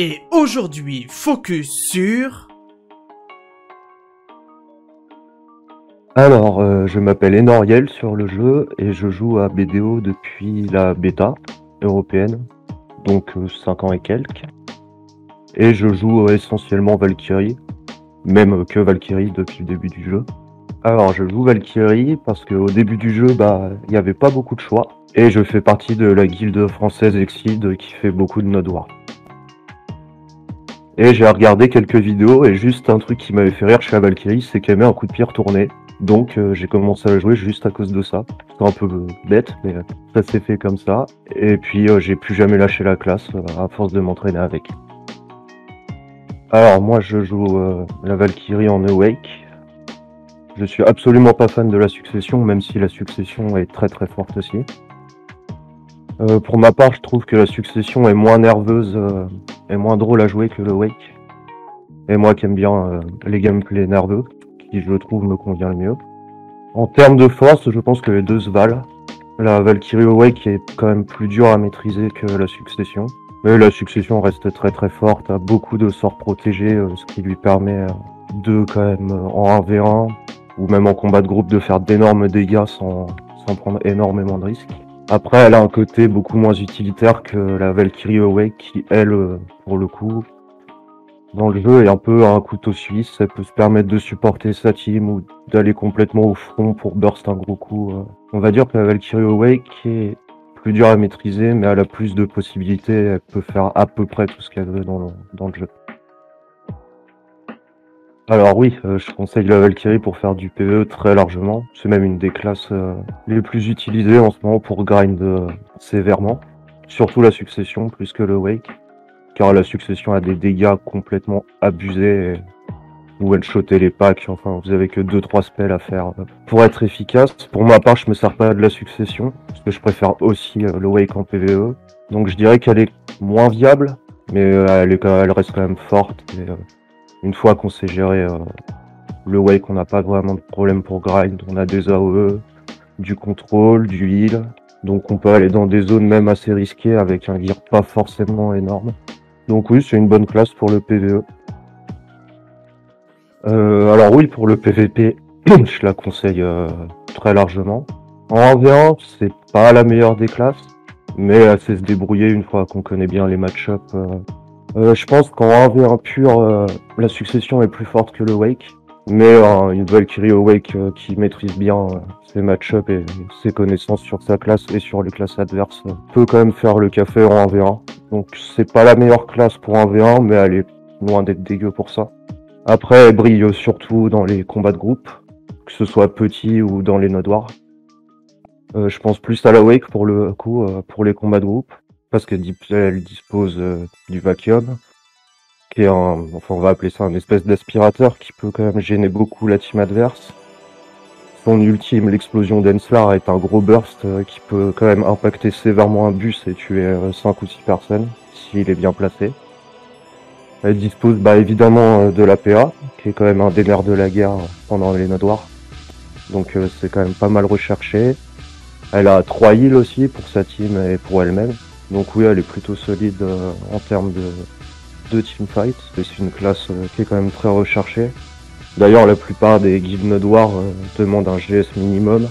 Et aujourd'hui, focus sur... Alors, je m'appelle Enoriel sur le jeu et je joue à BDO depuis la bêta européenne, donc 5 ans et quelques. Et je joue essentiellement Valkyrie, même que Valkyrie depuis le début du jeu. Alors, je joue Valkyrie parce qu'au début du jeu, il n'y avait pas beaucoup de choix. Et je fais partie de la guilde française Exceed qui fait beaucoup de Node War. Et j'ai regardé quelques vidéos et juste un truc qui m'avait fait rire chez la Valkyrie, c'est qu'elle met un coup de pied retourné. Donc j'ai commencé à la jouer juste à cause de ça. C'est un peu bête, mais ça s'est fait comme ça. Et puis j'ai plus jamais lâché la classe à force de m'entraîner avec. Alors moi je joue la Valkyrie en Awake. Je suis absolument pas fan de la succession, même si la succession est très très forte aussi. Pour ma part, je trouve que la succession est moins nerveuse et moins drôle à jouer que le Wake. Et moi qui aime bien les gameplays nerveux, qui je trouve me convient le mieux. En termes de force, je pense que les deux se valent. La Valkyrie Awake est quand même plus dure à maîtriser que la succession. Mais la succession reste très très forte, a beaucoup de sorts protégés, ce qui lui permet de quand même en 1v1 ou même en combat de groupe de faire d'énormes dégâts sans prendre énormément de risques. Après, elle a un côté beaucoup moins utilitaire que la Valkyrie Awake qui, elle, pour le coup, dans le jeu est un peu un couteau suisse. Elle peut se permettre de supporter sa team ou d'aller complètement au front pour burst un gros coup. On va dire que la Valkyrie Awake est plus dure à maîtriser, mais elle a plus de possibilités. Elle peut faire à peu près tout ce qu'elle veut dans le jeu. Alors oui, je conseille la Valkyrie pour faire du PvE très largement. C'est même une des classes les plus utilisées en ce moment pour grind sévèrement. Surtout la succession plus que le Wake. Car la succession a des dégâts complètement abusés. Vous one-shotter les packs, enfin vous avez que 2-3 spells à faire pour être efficace. Pour ma part, je me sers pas de la succession, parce que je préfère aussi le Wake en PvE. Donc je dirais qu'elle est moins viable, mais elle reste quand même forte. Et, une fois qu'on sait gérer le Wake, on n'a pas vraiment de problème pour grind. On a des AOE, du contrôle, du heal. Donc on peut aller dans des zones même assez risquées avec un gear pas forcément énorme. Donc oui, c'est une bonne classe pour le PvE. Alors oui, pour le PvP, je la conseille très largement. En 1v1, c'est pas la meilleure des classes, mais elle sait se débrouiller une fois qu'on connaît bien les match-ups. Je pense qu'en 1v1 pur, la succession est plus forte que le Wake, mais une Valkyrie Awake qui maîtrise bien ses match-ups et ses connaissances sur sa classe et sur les classes adverses peut quand même faire le café en 1v1. Donc c'est pas la meilleure classe pour 1v1, mais elle est loin d'être dégueu pour ça. Après, elle brille surtout dans les combats de groupe, que ce soit petit ou dans les Node War. Je pense plus à la Wake pour le coup, pour les combats de groupe, parce qu'elle dispose du vacuum, qui est enfin on va appeler ça un espèce d'aspirateur qui peut quand même gêner beaucoup la team adverse. Son ultime, l'explosion d'Enslar, est un gros burst qui peut quand même impacter sévèrement un bus et tuer 5 ou 6 personnes, s'il est bien placé. Elle dispose évidemment de l'APA, qui est quand même un des nerfs de la guerre pendant les Node War. Donc c'est quand même pas mal recherché. Elle a 3 heals aussi pour sa team et pour elle-même. Donc oui, elle est plutôt solide en termes de teamfight. C'est une classe qui est quand même très recherchée. D'ailleurs, la plupart des guildes Node War demandent un GS minimum.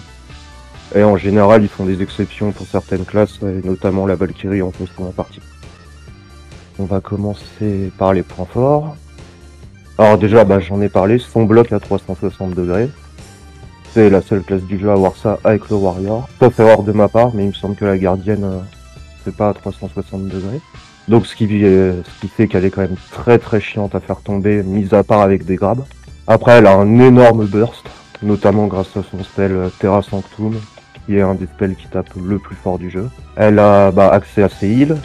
Et en général, ils font des exceptions pour certaines classes, et notamment la Valkyrie en correspond en partie. On va commencer par les points forts. Alors déjà, j'en ai parlé, son bloc à 360 degrés. C'est la seule classe du jeu à avoir ça avec le Warrior. Sauf erreur de ma part, mais il me semble que la gardienne c'est pas à 360 degrés. Donc ce qui fait qu'elle est quand même très très chiante à faire tomber, mis à part avec des grabs. Après, elle a un énorme burst, notamment grâce à son spell Terra Sanctum, qui est un des spells qui tape le plus fort du jeu. Elle a accès à ses heals,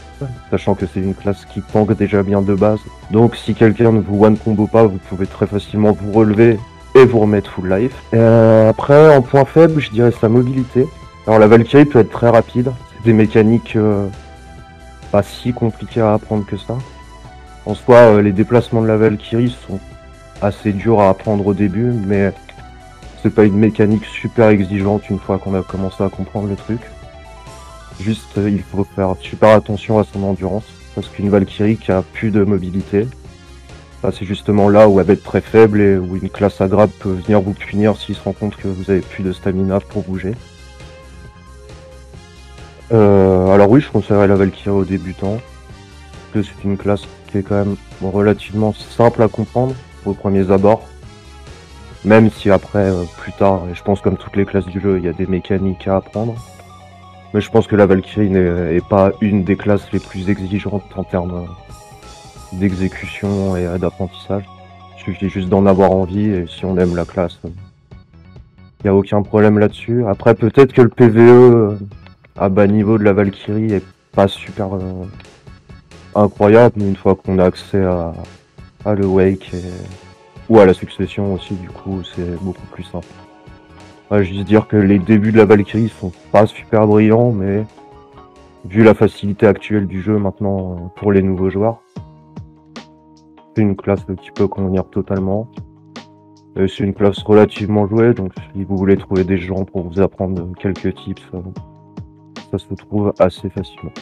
sachant que c'est une classe qui tank déjà bien de base. Donc si quelqu'un ne vous one combo pas, vous pouvez très facilement vous relever et vous remettre full life. Après, en point faible, je dirais sa mobilité. Alors la Valkyrie peut être très rapide, c'est des mécaniques pas si compliquées à apprendre que ça. En soi, les déplacements de la Valkyrie sont assez durs à apprendre au début, mais c'est pas une mécanique super exigeante une fois qu'on a commencé à comprendre le truc. Juste, il faut faire super attention à son endurance. Parce qu'une Valkyrie qui a plus de mobilité, bah, c'est justement là où elle va être très faible et où une classe à grab peut venir vous punir s'il se rend compte que vous avez plus de stamina pour bouger. Alors oui, je conseillerais la Valkyrie aux débutants, parce que c'est une classe qui est quand même relativement simple à comprendre aux premiers abords. Même si après, plus tard, et je pense comme toutes les classes du jeu, il y a des mécaniques à apprendre. Mais je pense que la Valkyrie n'est pas une des classes les plus exigeantes en termes d'exécution et d'apprentissage. Il suffit juste d'en avoir envie et si on aime la classe, il n'y a aucun problème là-dessus. Après, peut-être que le PvE à bas niveau de la Valkyrie est pas super incroyable, mais une fois qu'on a accès à le Wake ou à la succession aussi, du coup, c'est beaucoup plus simple. On va juste dire que les débuts de la Valkyrie sont pas super brillants, mais vu la facilité actuelle du jeu maintenant pour les nouveaux joueurs, c'est une classe qui peut convenir totalement. C'est une classe relativement jouée, donc si vous voulez trouver des gens pour vous apprendre quelques tips, ça se trouve assez facilement.